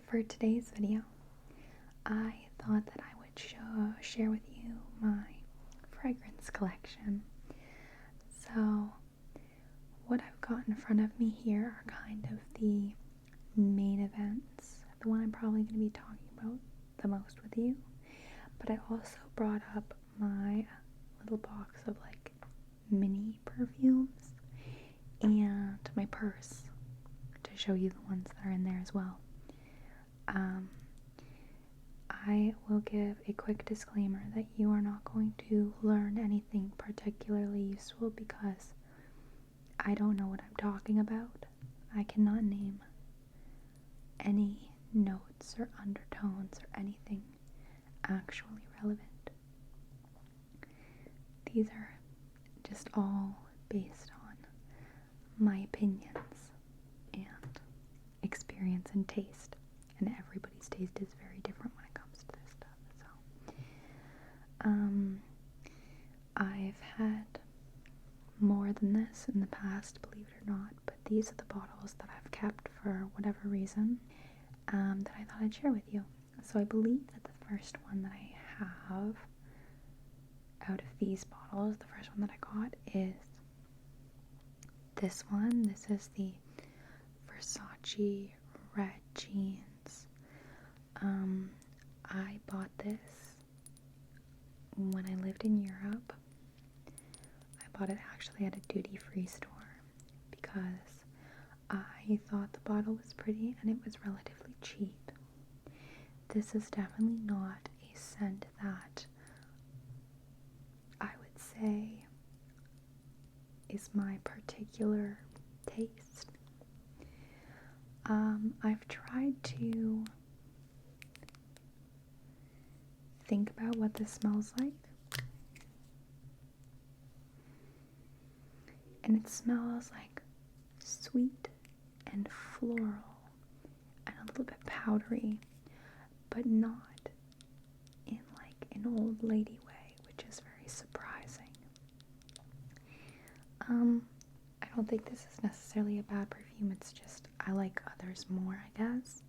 for today's video, I thought that I would share with you my fragrance collection. So, what I've got in front of me here are kind of the main events, the one I'm probably going to be talking about the most with you. But I also brought up my little box of like mini perfumes and my purse to show you the ones that are in there as well. I will give a quick disclaimer that you are not going to learn anything particularly useful because I don't know what I'm talking about. I cannot name any notes or undertones or anything actually relevant. These are just all based on my opinions and experience and taste, and everybody's taste is very different when it comes to this stuff. So I've had more than this in the past, believe it or not, but these are the bottles that I've kept for whatever reason that I thought I'd share with you. So I believe that the first one that I have out of these bottles, the first one that I got is this one. This is the Versace Red Jeans. I bought this when I lived in Europe. I bought it actually at a duty-free store because I thought the bottle was pretty and it was relatively cheap. This is definitely not a scent that I would say is my particular taste. I've tried to think about what this smells like, and it smells like sweet and floral and a little bit powdery, but not in like an old lady way, which is very surprising. I don't think this is necessarily a bad perfume, it's just I like others more, I guess.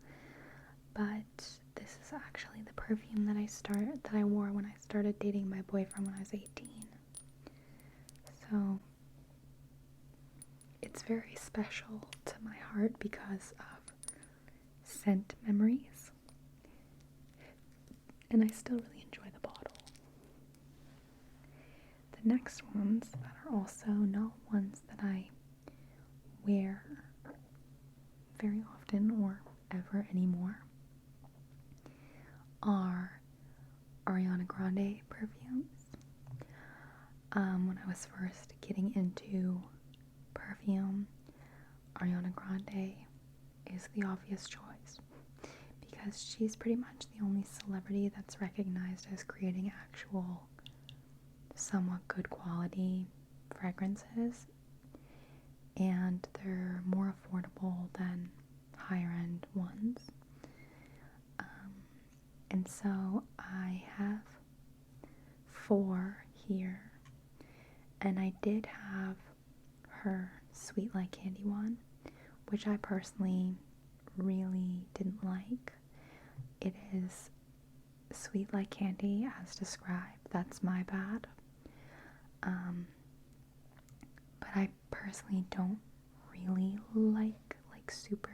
But this is actually the perfume that I wore when I started dating my boyfriend when I was 18. So it's very special to my heart because of scent memories, and I still really enjoy the bottle. The next ones that are also not ones that I wear very often or ever anymore are Ariana Grande perfumes. When I was first getting into perfume, Ariana Grande is the obvious choice because she's pretty much the only celebrity that's recognized as creating actual somewhat good quality fragrances, and they're more affordable than higher end ones. And so I have 4 here, and I did have her Sweet Like Candy one, which I personally really didn't like. It is sweet like candy as described. That's my bad. But I personally don't really like super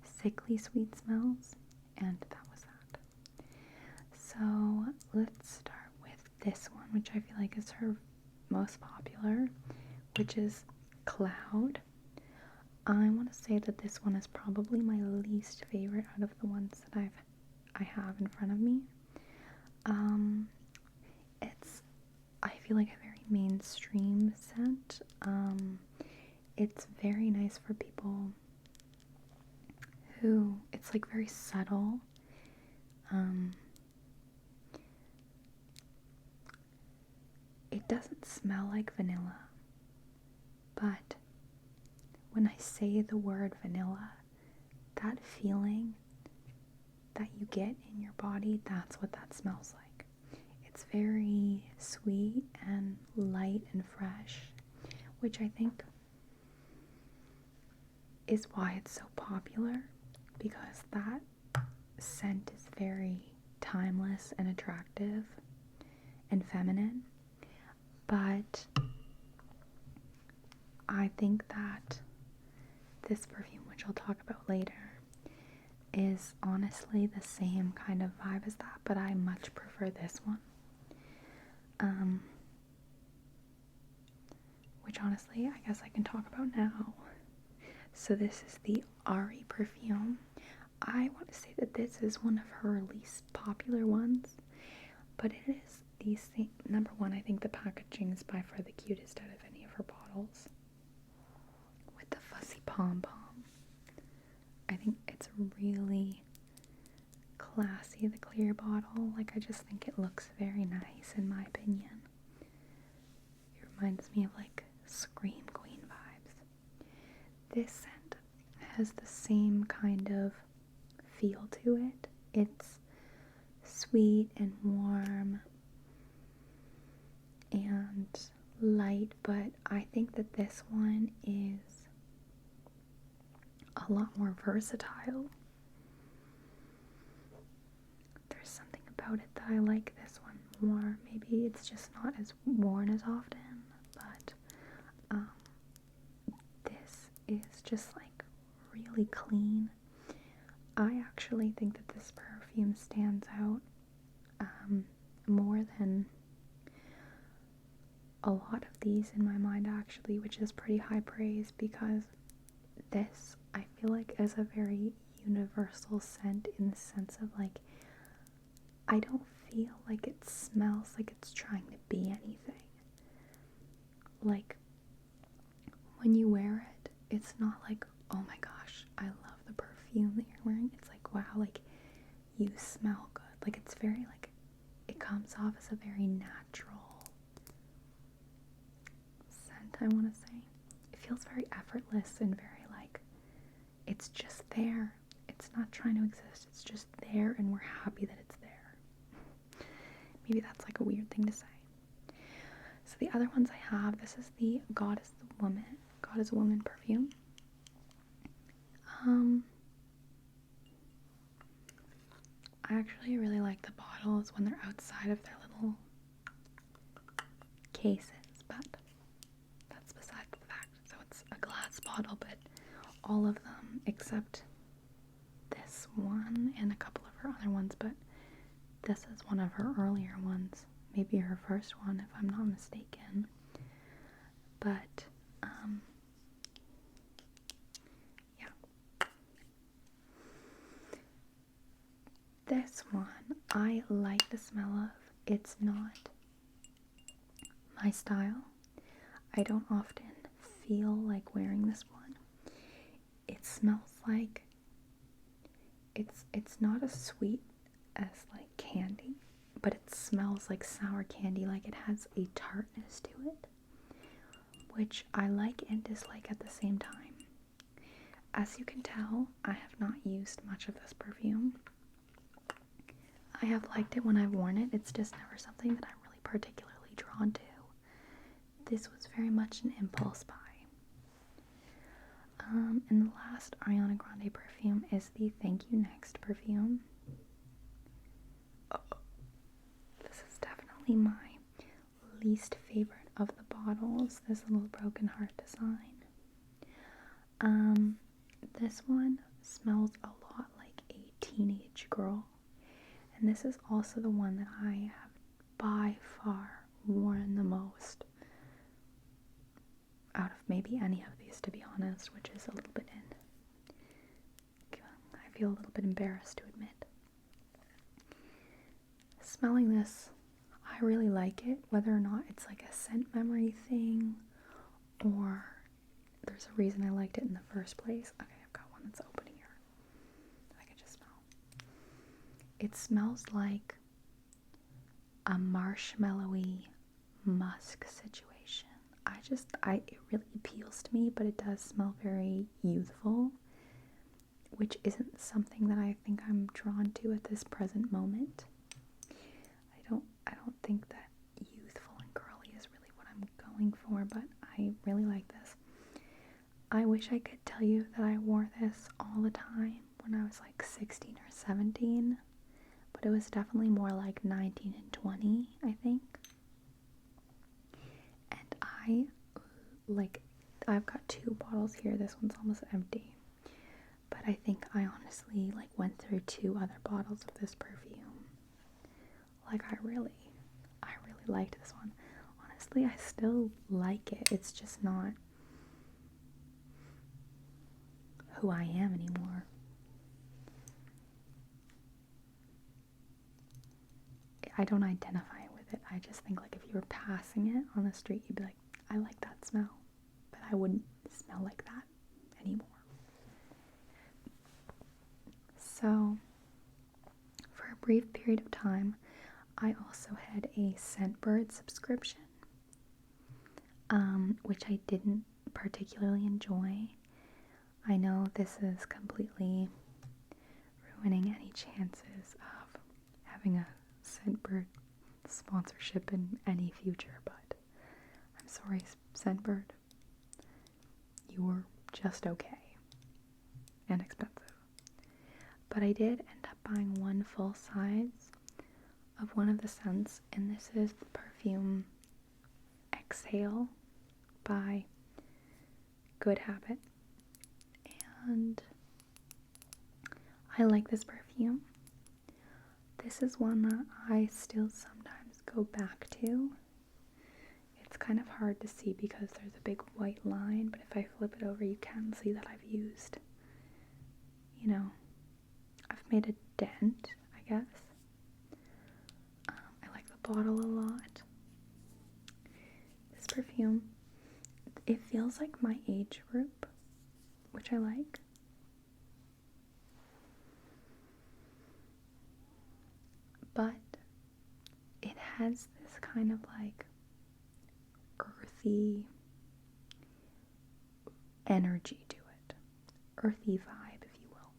sickly sweet smells, and that was that. So let's start with this one, which I feel like is her most popular, which is Cloud. I want to say that this one is probably my least favorite out of the ones that I have in front of me. It's, I feel like, a very mainstream scent. It's very nice for people who, it's like very subtle. It doesn't smell like vanilla, but when I say the word vanilla, that feeling that you get in your body, that's what that smells like. It's very sweet and light and fresh, which I think is why it's so popular, because that scent is very timeless and attractive and feminine, but I think that this perfume, which I'll talk about later, is honestly the same kind of vibe as that, but I much prefer this one. Which honestly, I guess I can talk about now. So this is the Ari perfume. I want to say that this is one of her least popular ones, but it is the same. Number one, I think the packaging is by far the cutest out of any of her bottles, with the fuzzy pom-pom. I think it's really classy, the clear bottle. Like, I just think it looks very nice, in my opinion. It reminds me of, like, Scream Queen vibes. This scent has the same kind of feel to it. It's sweet and warm and light, but I think that this one is a lot more versatile. There's something about it that I like this one more. Maybe it's just not as worn as often, but this is just like really clean. I actually think that this perfume stands out more than a lot of these in my mind, actually, which is pretty high praise, because this, I feel like, is a very universal scent in the sense of, like, I don't feel like it smells like it's trying to be anything. Like, when you wear it, it's not like, oh my gosh, I love the perfume that you're wearing. It's like, wow, like, you smell good. Like, it's very, like, it comes off as a very natural scent, I want to say. It feels very effortless and very, like, it's just there. It's not trying to exist. It's just there, and we're happy that it's there. Maybe that's, like, a weird thing to say. So the other ones I have, this is the God is a Woman perfume. I actually really like the bottles when they're outside of their little cases, but that's beside the fact. So it's a glass bottle, but all of them except this one and a couple of her other ones, but this is one of her earlier ones, maybe her first one if I'm not mistaken. But yeah, this one I like the smell of. It's not my style. I don't often feel like wearing this one. It smells like it's not as sweet as like candy, but it smells like sour candy. Like, it has a tartness to it, which I like and dislike at the same time. As you can tell, I have not used much of this perfume. I have liked it when I've worn it. It's just never something that I'm really particularly drawn to. This was very much an impulse buy. And the last Ariana Grande perfume is the Thank You Next perfume. This is definitely my least favorite of the bottles. This little broken heart design. This one smells a lot like a teenage girl. And this is also the one that I have by far worn the most out of maybe any of these, to be honest, which is a little bit I feel a little bit embarrassed to admit. Smelling this, I really like it, whether or not it's like a scent memory thing or there's a reason I liked it in the first place. Okay, I've got one that's open here that I can just smell. It smells like a marshmallowy musk situation. It really appeals to me, but it does smell very youthful, which isn't something that I think I'm drawn to at this present moment. I don't think that youthful and girly is really what I'm going for, but I really like this. I wish I could tell you that I wore this all the time when I was like 16 or 17, but it was definitely more like 19 and 20, I think. And I've got 2 bottles here. This one's almost empty. But I think I honestly like went through 2 other bottles of this perfume. Like I really liked this one. Honestly, I still like it. It's just not who I am anymore. I don't identify with it. I just think like if you were passing it on the street, you'd be like, I like that smell. But I wouldn't smell like that anymore. So, for a brief period of time, I also had a Scentbird subscription, which I didn't particularly enjoy. I know this is completely ruining any chances of having a Scentbird sponsorship in any future, but I'm sorry, Scentbird. You were just okay and expensive. But I did end up buying one full size of one of the scents, and this is the perfume Exhale by Good Habit. And I like this perfume. This is one that I still sometimes go back to. It's kind of hard to see because there's a big white line, but if I flip it over, you can see that I've used, I've made a dent, I guess. I like the bottle a lot. This perfume, it feels like my age group, which I like. But it has this kind of like earthy energy to it. Earthy vibe, if you will.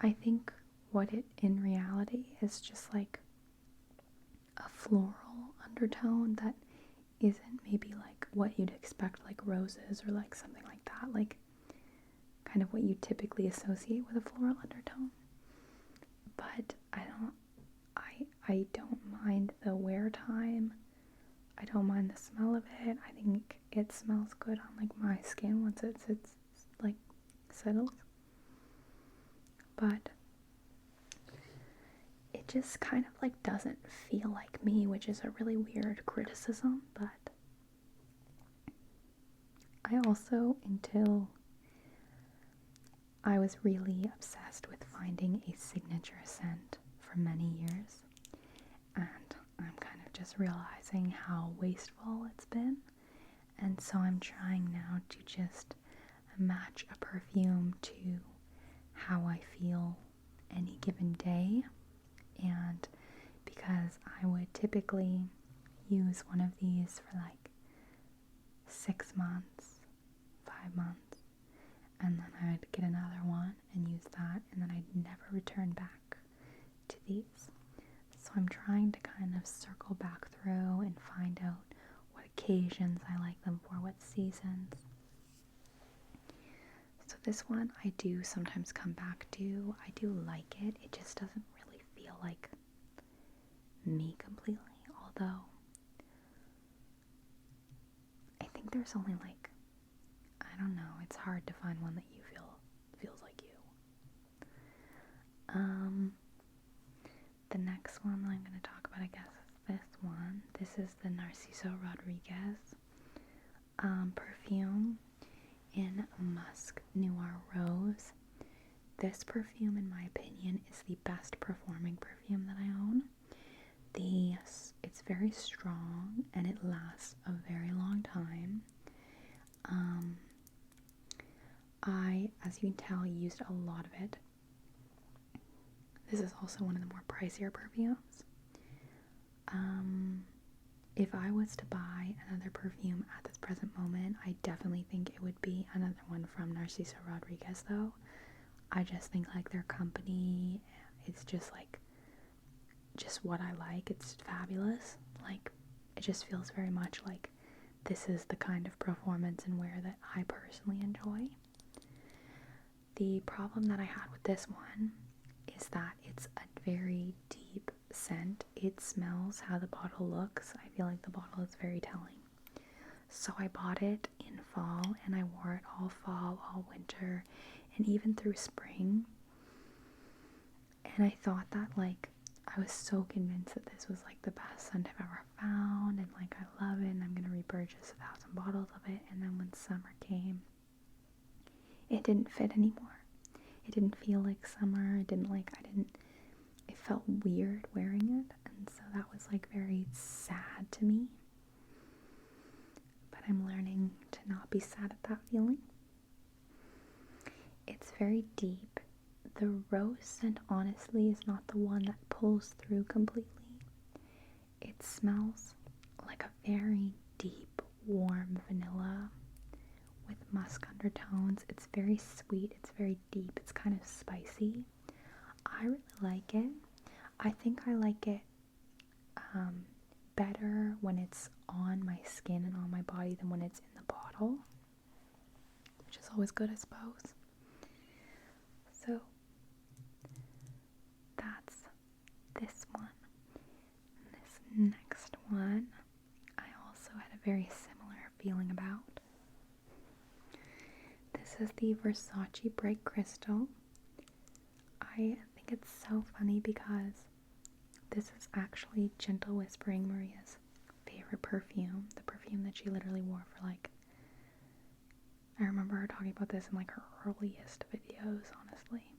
I think what it in reality is just like a floral undertone that isn't maybe like what you'd expect, like roses or like something like that, like kind of what you typically associate with a floral undertone. But I don't mind the wear time. I don't mind the smell of it. I think it smells good on like my skin once it's like settles. But it just kind of like doesn't feel like me, which is a really weird criticism. But I also, until I was really obsessed with finding a signature scent for many years, and I'm kind of just realizing how wasteful it's been, and so I'm trying now to just match a perfume to how I feel any given day. And because I would typically use one of these for like 6 months, 5 months, and then I'd get another one and use that, and then I'd never return back to these. So I'm trying to kind of circle back through and find out what occasions I like them for, what seasons. So this one I do sometimes come back to. I do like it. It just doesn't really feel like me completely, although I think there's only like, I don't know, it's hard to find one that you feels like you. The next one that I'm going to talk about, I guess, is this one. This is the Narciso Rodriguez perfume in Musk Noir Rose. This perfume, in my opinion, is the best performing perfume that I own. It's very strong and it lasts a very long time. I, as you can tell, used a lot of it. This is also one of the more pricier perfumes. If I was to buy another perfume at this present moment, I definitely think it would be another one from Narciso Rodriguez, though. I just think like their company, it's just like, just what I like. It's fabulous. Like, it just feels very much like this is the kind of performance and wear that I personally enjoy. the problem that I had with this one is that it's a very deep scent. It smells how the bottle looks. I feel like the bottle is very telling. So I bought it in fall and I wore it all fall, all winter, and even through spring. And I thought that, like, I was so convinced that this was like the best scent I've ever found, and like I love it and I'm gonna repurchase 1,000 bottles of it. And then when summer came, it didn't fit anymore. It didn't feel like summer. It felt weird wearing it, and so that was like very sad to me. But I'm learning to not be sad at that feeling. It's very deep. The rose scent honestly is not the one that pulls through completely. It smells like a very deep, warm vanilla with musk undertones. It's very sweet, it's very deep, it's kind of spicy. I really like it. I think I like it better when it's on my skin and on my body than when it's in the bottle, which is always good, I suppose. So that's this one. This next one I also had a very similar feeling about. This is the Versace Bright Crystal. I think it's so funny because this is actually Gentle Whispering Maria's favorite perfume. The perfume that she literally wore for like, I remember her talking about this in like her earliest videos, honestly.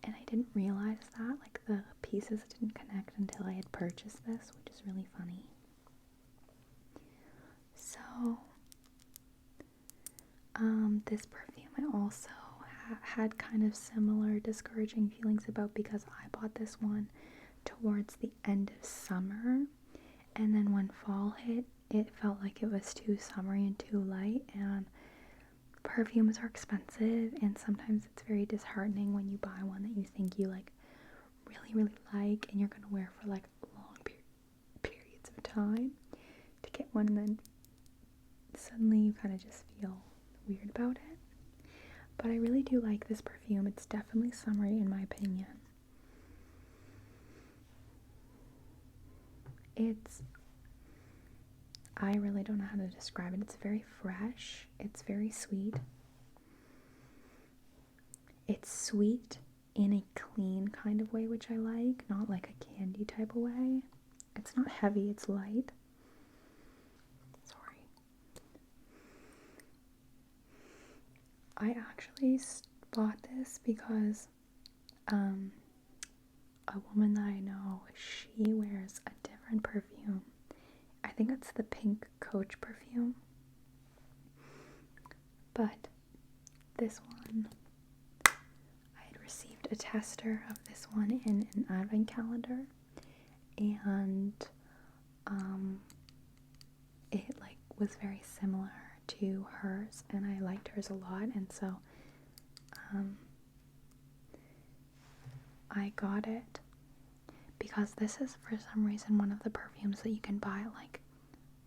And I didn't realize that, like the pieces didn't connect until I had purchased this, which is really funny. So, this perfume I also had kind of similar discouraging feelings about because I bought this one towards the end of summer, and then when fall hit, it felt like it was too summery and too light, and perfumes are expensive, and sometimes it's very disheartening when you buy one that you think you like really like and you're gonna wear for like long periods of time to get one, and then suddenly you kind of just feel weird about it. But I really do like this perfume. It's definitely summery in my opinion. I really don't know how to describe it. It's very fresh. It's very sweet. It's sweet in a clean kind of way, which I like, not like a candy type of way. It's not heavy, it's light. Sorry. I actually bought this because a woman that I know, she wears a different perfume. I think it's the pink Coach perfume. But this one, I had received a tester of this one in an advent calendar, and it like was very similar to hers, and I liked hers a lot, and so I got it because this is for some reason one of the perfumes that you can buy at like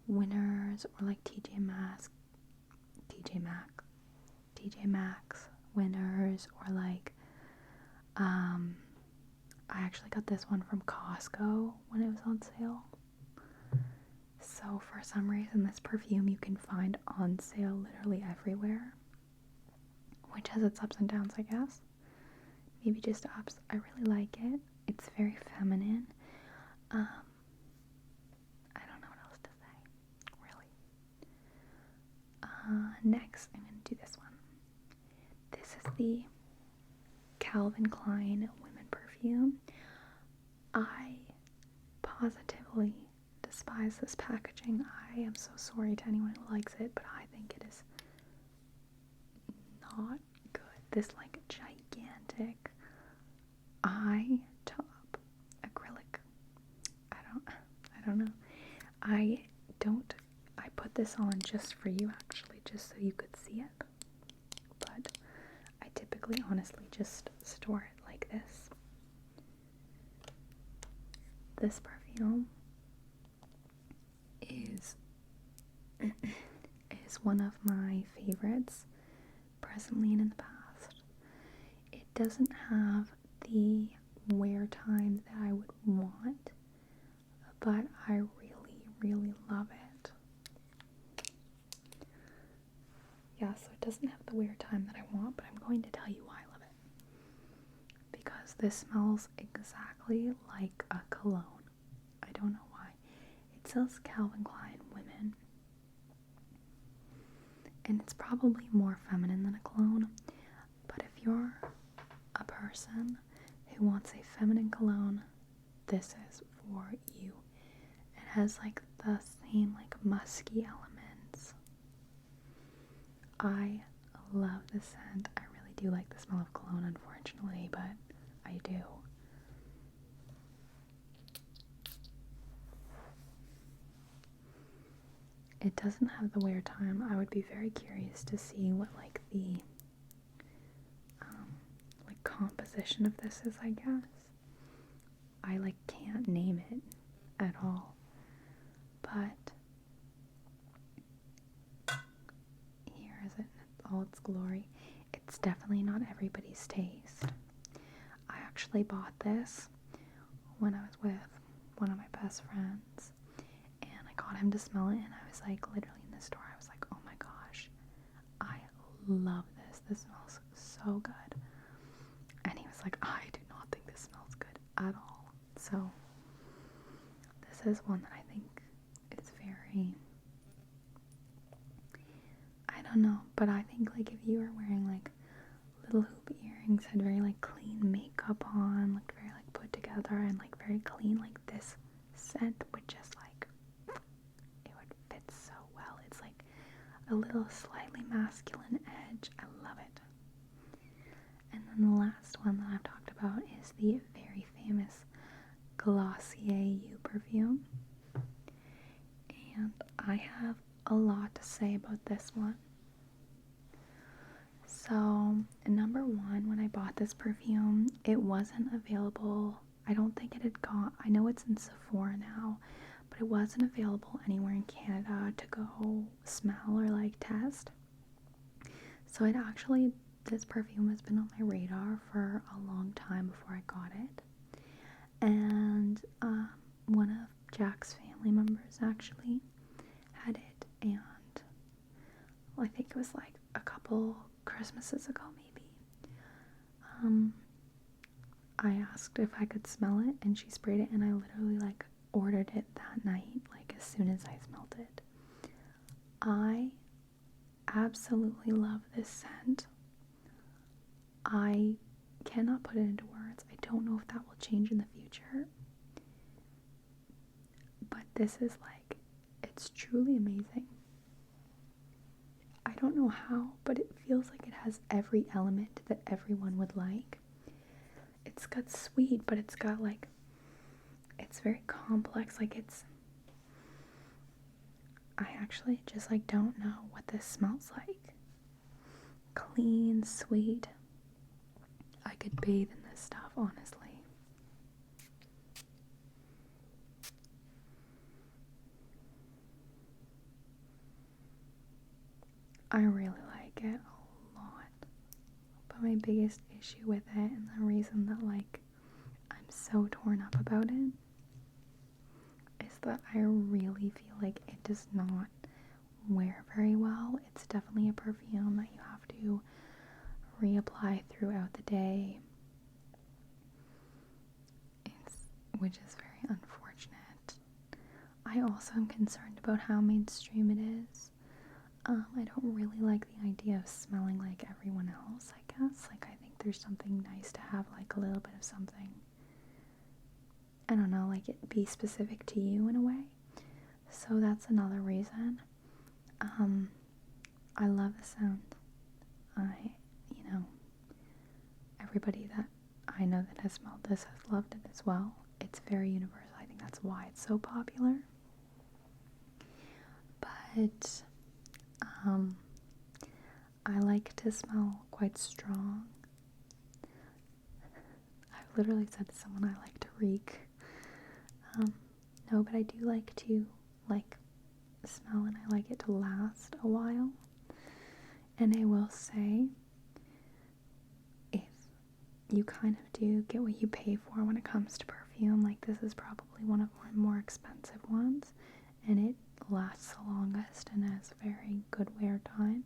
Winners or like TJ Maxx, Winners, or like I actually got this one from Costco when it was on sale. So for some reason this perfume you can find on sale literally everywhere, which has its ups and downs, I guess. Maybe just ups. I really like it. It's very feminine. I don't know what else to say, really. Next, I'm going to do this one. This is the Calvin Klein women perfume. I positively despise this packaging. I am so sorry to anyone who likes it, but I think it is not good. This like gigantic eye top acrylic. I don't know. I put this on just for you, actually, just so you could see it. But I typically honestly just store it like this. This perfume is one of my favorites, presently and in the past. It doesn't have the wear time that I would want, but I really, really love it. Yeah, so it doesn't have the wear time that I want, but I'm going to tell you why I love it. Because this smells exactly like a cologne. I don't know why. It says Calvin Klein Women. And it's probably more feminine than a cologne. But if you're a person who wants a feminine cologne, this is for you. It has like the same like musky elements. I love the scent. I really do like the smell of cologne, unfortunately, but I do. It doesn't have the wear time. I would be very curious to see what like the like composition of this is, I guess. I like can't name it at all. But here is it in all its glory. It's definitely not everybody's taste. I actually bought this when I was with one of my best friends, and I got him to smell it, and I was like, literally in the store, I was like, oh my gosh, I love this. This smells so good. And he was like, I do not think this smells good at all. So this is one that I think is very, I don't know, but I think like if you were wearing like little hoop earrings, had very like clean makeup on, like very like put together and like very clean, like this scent would just like, it would fit so well. It's like a little slightly masculine edge. I love it. And then the last one that I've talked about is the very famous Glossier You perfume. And I have a lot to say about this one. So, number one, when I bought this perfume, it wasn't available. I don't think it had gone, I know it's in Sephora now, but it wasn't available anywhere in Canada to go smell or like test. So it actually, this perfume has been on my radar for a long time before I got it. And one of Jack's family members actually had it, and well, I think it was like a couple Christmases ago maybe. I asked if I could smell it, and she sprayed it, and I literally like ordered it that night, like as soon as I smelled it. I absolutely love this scent. I cannot put it into words. I don't know if that will change in the future. But this is like, it's truly amazing. I don't know how, but it feels like it has every element that everyone would like. It's got sweet, but it's got like, it's very complex. Like it's, I actually just like don't know what this smells like. Clean, sweet. I could bathe in this stuff, honestly. I really like it a lot. But my biggest issue with it, and the reason that like I'm so torn up about it, is that I really feel like it does not wear very well. It's definitely a perfume that you have to reapply throughout the day, which is very unfortunate. I also am concerned about how mainstream it is. I don't really like the idea of smelling like everyone else, I guess. Like, I think there's something nice to have, like, a little bit of something. I don't know, like, it be specific to you in a way. So that's another reason. I love the scent. Everybody that I know that has smelled this has loved it as well. It's very universal. I think that's why it's so popular. But, I like to smell quite strong. I've literally said to someone I like to reek. No, but I do like to, smell, and I like it to last a while. And I will say you kind of do get what you pay for when it comes to perfume. Like, this is probably one of my more expensive ones, and it lasts the longest and has very good wear time.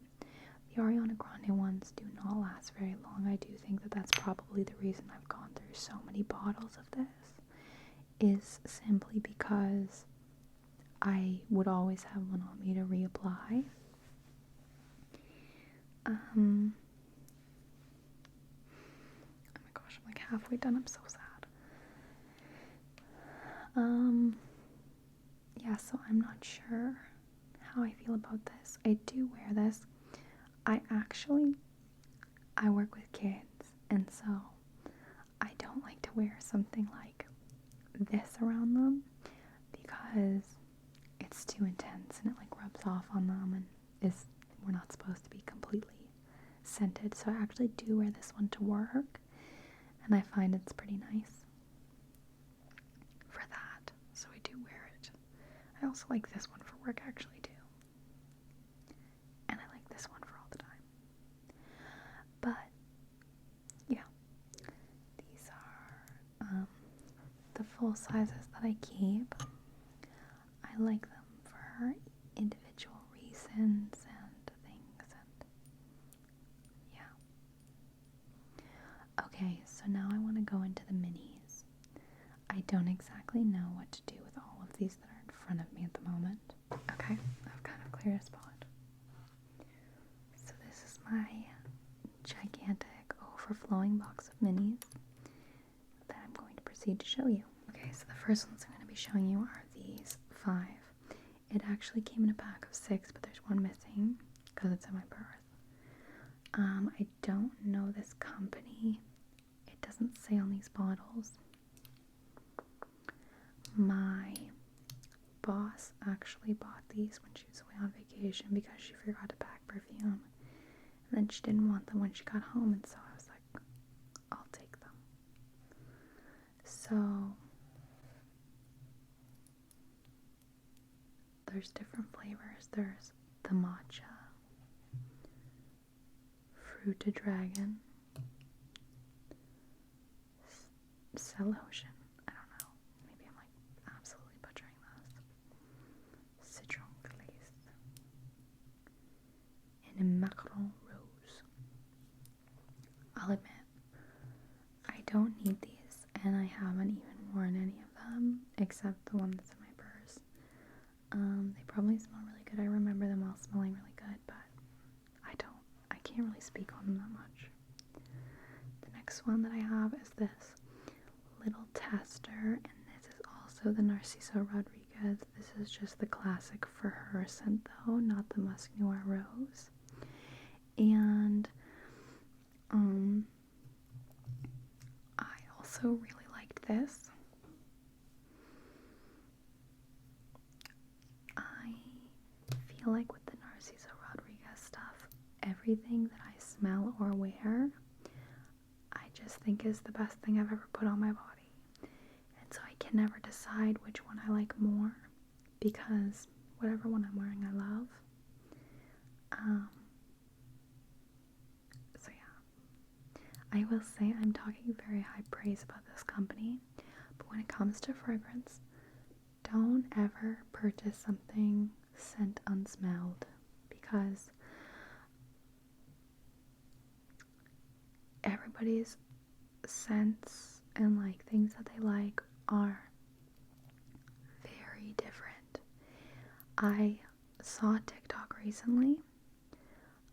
The Ariana Grande ones do not last very long. I do think that that's probably the reason I've gone through so many bottles of this, is simply because I would always have one on me to reapply. Oh my gosh, I'm like halfway done. I'm so sad. Yeah, so I'm not sure how I feel about this. I do wear this. I work with kids, and so I don't like to wear something like this around them because it's too intense and it like rubs off on them, and we're not supposed to be completely scented. So I actually do wear this one to work, and I find it's pretty nice for that. So I do wear it. I also like this one for work actually too. And I like this one for all the time. But yeah, these are the full sizes that I keep. I like them for individual reasons and things, and yeah. Okay, so now I want to go into the minis. I don't exactly know what to do with all of these that are in front of me at the moment. Okay, I've kind of cleared a spot. So this is my gigantic overflowing box of minis that I'm going to proceed to show you. Okay, so the first ones I'm going to be showing you are these 5. It actually came in a pack of 6, but there's one missing because it's in my purse. I don't know this company. It doesn't say on these bottles. My boss actually bought these when she was away on vacation because she forgot to pack perfume. And then she didn't want them when she got home, and so I was like, I'll take them. So there's different flavors. There's the matcha, fruited dragon, celotion. I don't know. Maybe I'm like absolutely butchering this. Citron glace. And a macaron rose. I'll admit, I don't need these, and I haven't even worn any of them except the one that's in my purse. They probably smell really good. I remember them all smelling really good, but I can't really speak on them that much. The next one that I have is this little tester, and this is also the Narciso Rodriguez. This is just the classic for her scent though, not the musk noir rose. And I also really liked this. I feel like with the Narciso Rodriguez stuff, everything that I smell or wear, I just think is the best thing I've ever put on my body. And so I can never decide which one I like more, because whatever one I'm wearing I love. So yeah, I will say I'm talking very high praise about this company, but when it comes to fragrance, don't ever purchase something scent unsmelled, because everybody's scents and like things that they like are very different. I saw a TikTok recently,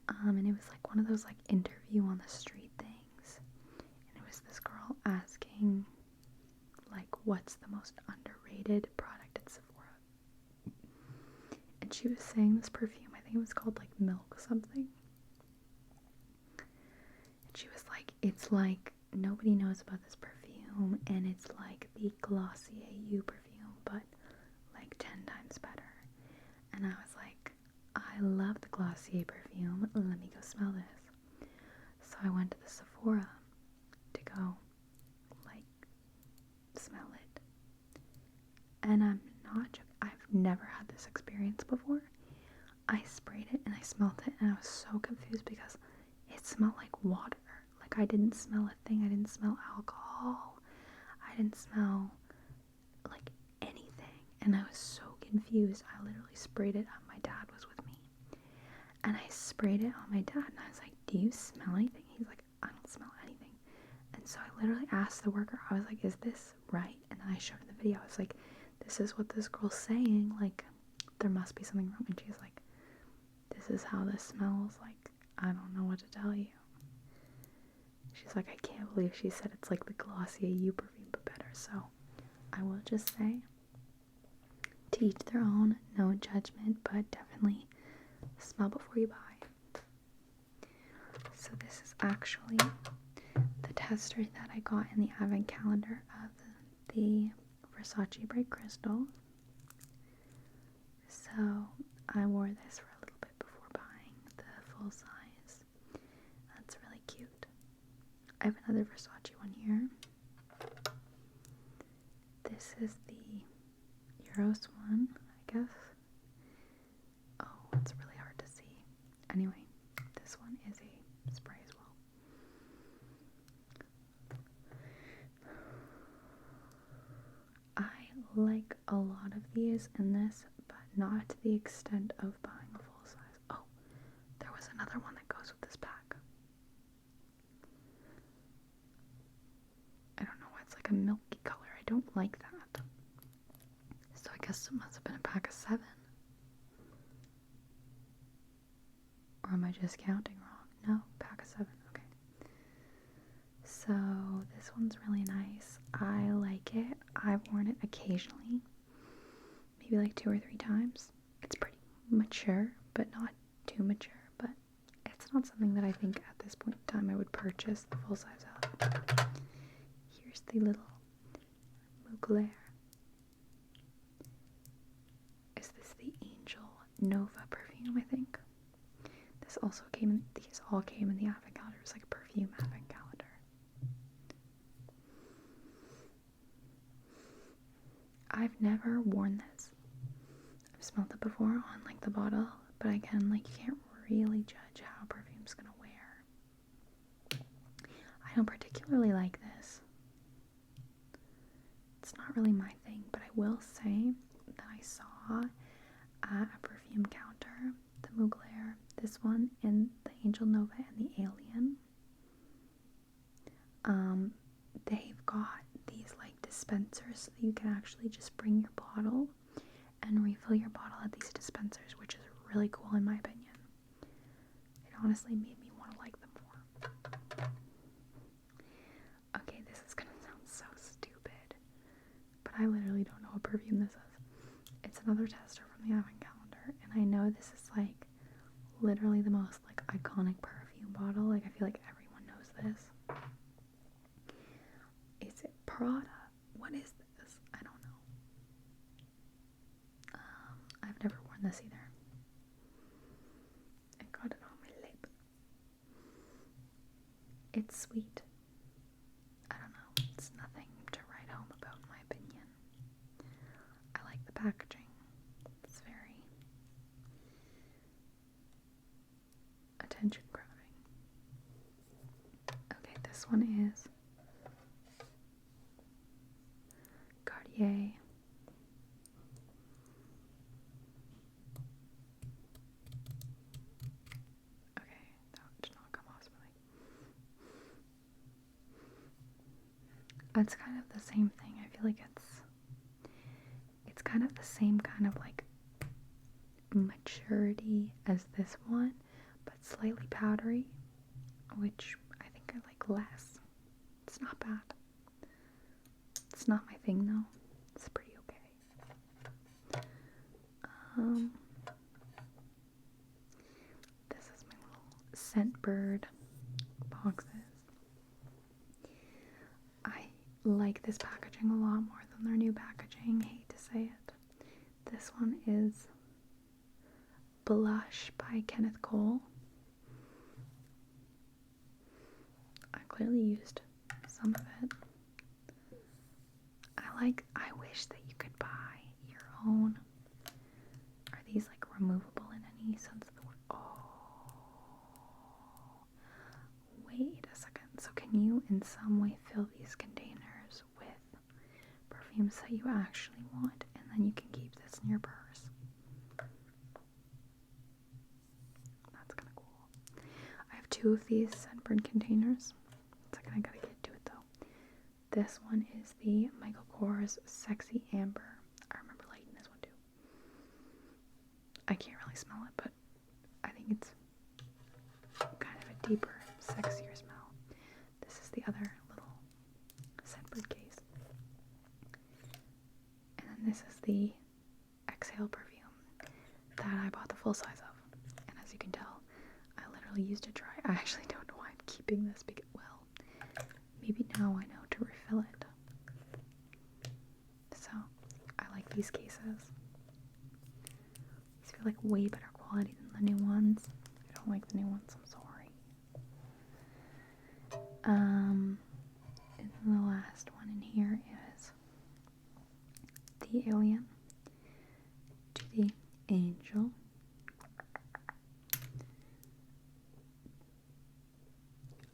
and it was like one of those like interview on the street things, and it was this girl asking like what's the most underrated product at Sephora, and she was saying this perfume, I think it was called like Milk something, and she was like, it's like nobody knows about this perfume, and it's like the Glossier You perfume, but like 10 times better. And I was like, I love the Glossier perfume, let me go smell this. So I went to the Sephora to go like smell it, and I'm not joking, I've never had this experience before. I sprayed it and I smelled it, and I was so confused because it smelled like water. Like I didn't smell a thing. I didn't smell alcohol. I didn't smell like anything. And I was so confused. I literally sprayed it on, my dad was with me. And I sprayed it on my dad and I was like, do you smell anything? He's like, I don't smell anything. And so I literally asked the worker, I was like, is this right? And then I showed her the video. I was like, this is what this girl's saying. Like, there must be something wrong. And she's like, this is how this smells. Like, I don't know what to tell you. She's like, I can't believe she said it's like the Glossier You perfume, but better. So I will just say, to each their own, no judgment, but definitely smell before you buy. So this is actually the tester that I got in the advent calendar of the Versace Bright Crystal. So I wore this for a little bit before buying the full size. That's really cute. I have another Versace one here. This is the Euros one, I guess. Oh, it's really hard to see. Anyway, this one is a spray as well. I like a lot of these in this, but not to the extent of buying a full size. Oh, there was another one that goes with this pack. I don't know why it's like a milky color. I don't like that. So I guess it must have been a pack of 7. Or am I just counting wrong? No, pack of 7. Okay. So this one's really nice. I like it. I've worn it occasionally. Maybe like 2 or 3 times. It's pretty mature, but not too mature. But it's not something that I think at this point in time I would purchase the full size of. Here's the little Mugler. Is this the Angel Nova perfume, I think? This also came in, these all came in the advent calendar. It was like a perfume advent calendar. I've never worn this. I've smelled it before on like the bottle, but again, like you can't really judge how a perfume's gonna wear. I don't particularly like this. It's not really my thing, but I will say that I saw at a perfume counter the Mugler, this one, and the Angel Nova and the Alien. They've got these like dispensers so that you can actually just bring your bottle and refill your bottle at these dispensers, which is really cool in my opinion. It honestly made me want to like them more. Okay, this is gonna sound so stupid, but I literally don't know what perfume this is. It's another tester from the advent calendar, and I know this is like literally the most like iconic perfume bottle. Like I feel like everyone knows this. Is it Prada? What is this? I don't know. I've never worn this either. I got it on my lip. It's sweet. I don't know. It's nothing to write home about in my opinion. I like the packaging. It's very attention grabbing. Okay, this one is Cartier. Okay, that did not come off smoothly. It's kind of the same thing. I feel like it's kind of the same kind of like maturity as this one, but slightly powdery, which I think I like less. It's not bad. It's not my thing though. It's pretty okay. This is my little Scentbird boxes. I like this packaging a lot more than their new packaging. Hate to say it. This one is Blush by Kenneth Cole. I clearly used some of it. I wish that you could buy your own. Are these like removable in any sense of the word? Oh, wait a second. So can you in some way fill these containers with perfumes that you actually want, and then you can keep this in your purse. That's kind of cool. I have 2 of these Scentbird containers. Second, I gotta get to it though. This one is the Michael Kors Sexy Amber. I remember liking this one too. I can't really smell it, but I think it's kind of a deeper, sexier smell. This is the other little Scentbird case. And then this is the Exhale perfume that I bought the full size of. And as you can tell, I literally used it dry. I actually don't know why I'm keeping this because, well, maybe now I know to refill it. So, I like these cases. These feel like way better quality than the new ones. I don't like the new ones, I'm sorry. And then the last one in here is the Alien to the Angel.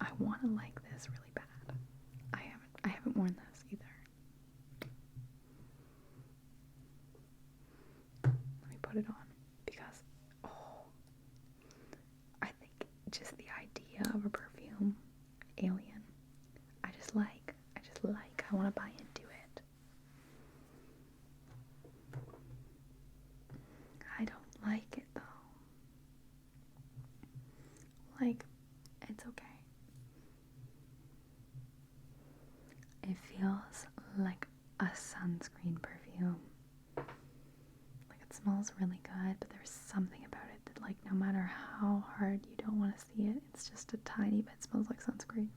I want to like this really bad. I haven't worn this either. Let me put it on because I think just the idea of a perfume Alien. I want to buy into it. I don't like it though. Like, it's okay. It feels like a sunscreen perfume. Like, it smells really good, but there's something about it that, like, no matter how hard you don't want to see it, it's just a tiny bit smells like sunscreen.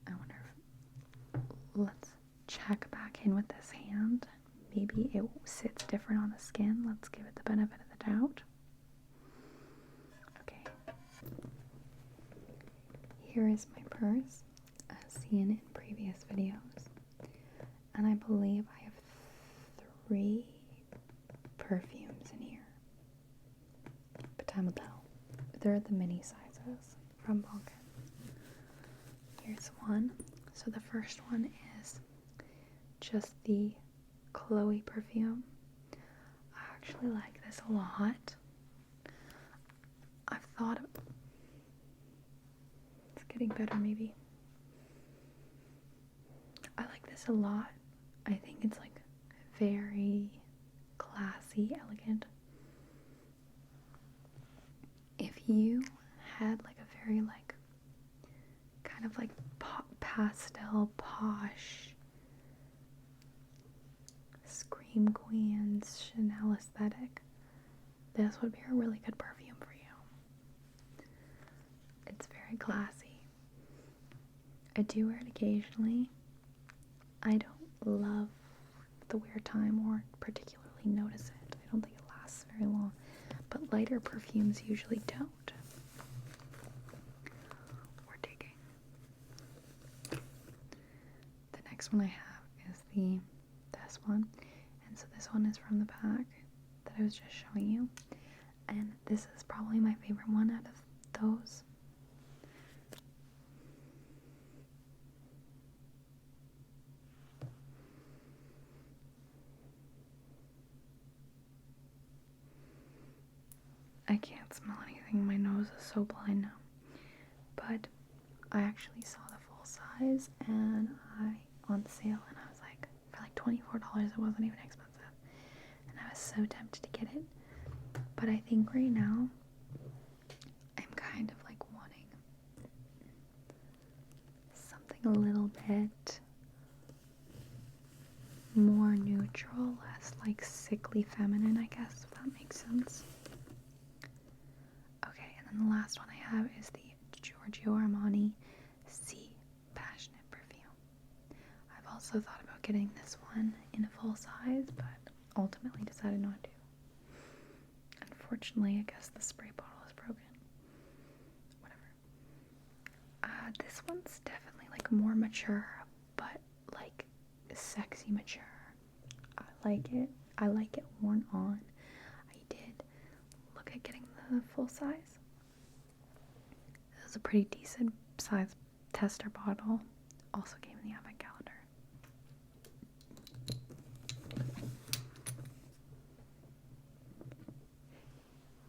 I wonder if, let's check back in with this hand. Maybe it sits different on the skin. Let's give it the benefit of the doubt. Okay. Here is my purse, as seen in previous videos. And I believe I have 3 perfumes in here. But time will tell. They're the mini sizes from Balkan. Here's one. So the first one is just the Chloe perfume. I actually like this a lot. I've thought it's getting better maybe. I like this a lot. I think it's like very classy, elegant. If you had like a very like kind of like pastel posh Scream Queens Chanel aesthetic, this would be a really good perfume for you. It's very classy. I do wear it occasionally. I don't love the wear time or particularly notice it. I don't think it lasts very long, but lighter perfumes usually don't. We're digging. The next one I have is this one, and so this one is from the pack that I was just showing you, and this is probably my favorite one out of those. I can't smell anything, my nose is so blind now, but I actually saw the full size and on sale, and I was like, for like $24, it wasn't even expensive, and I was so tempted to get it, but I think right now I'm kind of like wanting something a little bit more neutral, less like sickly feminine, I guess, if that makes sense. Okay, and then the last one I have is the Giorgio Armani Sea Passionate perfume. I've also thought about getting this one in a full size, but ultimately decided not to. Unfortunately, I guess the spray bottle is broken. Whatever. This one's definitely like more mature, but like sexy mature. I like it. I like it worn on. I did look at getting the full size, was a pretty decent size tester bottle. Also came in the advent calendar.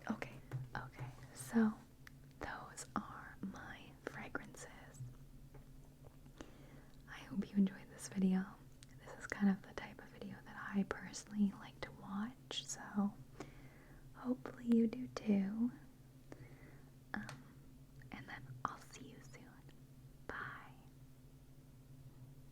Okay, so those are my fragrances. I hope you enjoyed this video. This is kind of the type of video that I personally like to watch, so hopefully you do too.